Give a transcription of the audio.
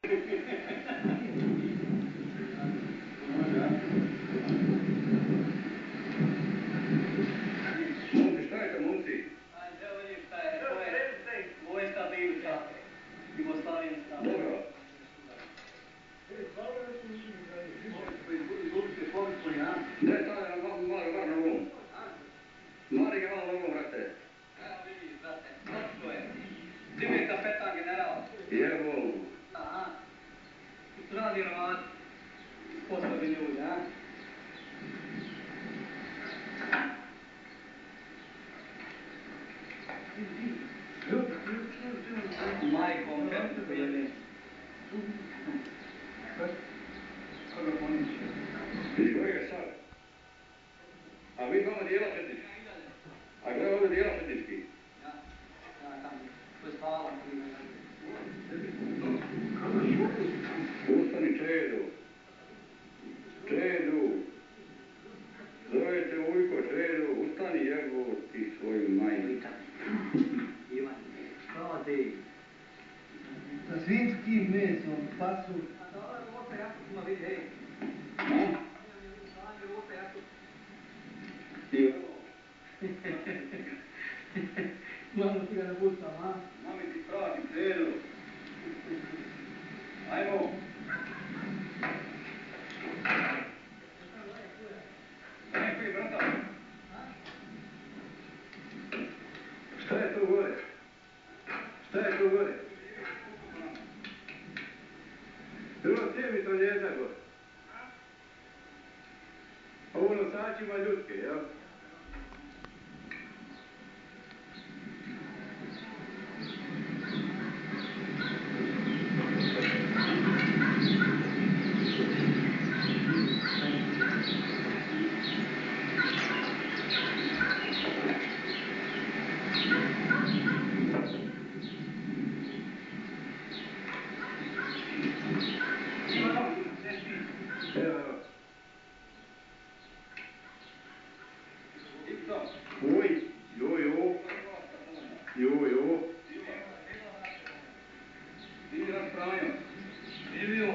Momci, šta je to, momci? Evo vidim šta je, to je vojska bivša jugoslavenska. Dobro. Gdje stavlja na malo var nogom? Mari ga malo nogom, brate. Evo vidiš, brate, to je. Ti mi je kapetan general. Jebol. Aha. I tu radi Hrvati. Sposobni ljudi, a? Majkom Četniku jebe. Iz kojeg je sad? A vi vama dijela četnički? A gledaj ovdje dijela četnički? Ja tamo. To je spala. Ustani, Čedu. Čedu. Zove te ujko, Čedu. Ustani, jebo ti svoju majku. Ivan. Što ti? Sa svinjskim mesom, pasu. A dobro, Rota Jakobima vidi, hej. A? Rota Jakob. Jo. Mamo ti ga ne puštam, a? Mami ti prati, Čedu. Ajmo. Neko je brata. Šta je to gore? Šta je to gore? Drvo cije mitraljeza gore. Ovo nosačima ljudke, jel? Evo. Oj, jo. Jo. Ti mi naš Franjo. Živio.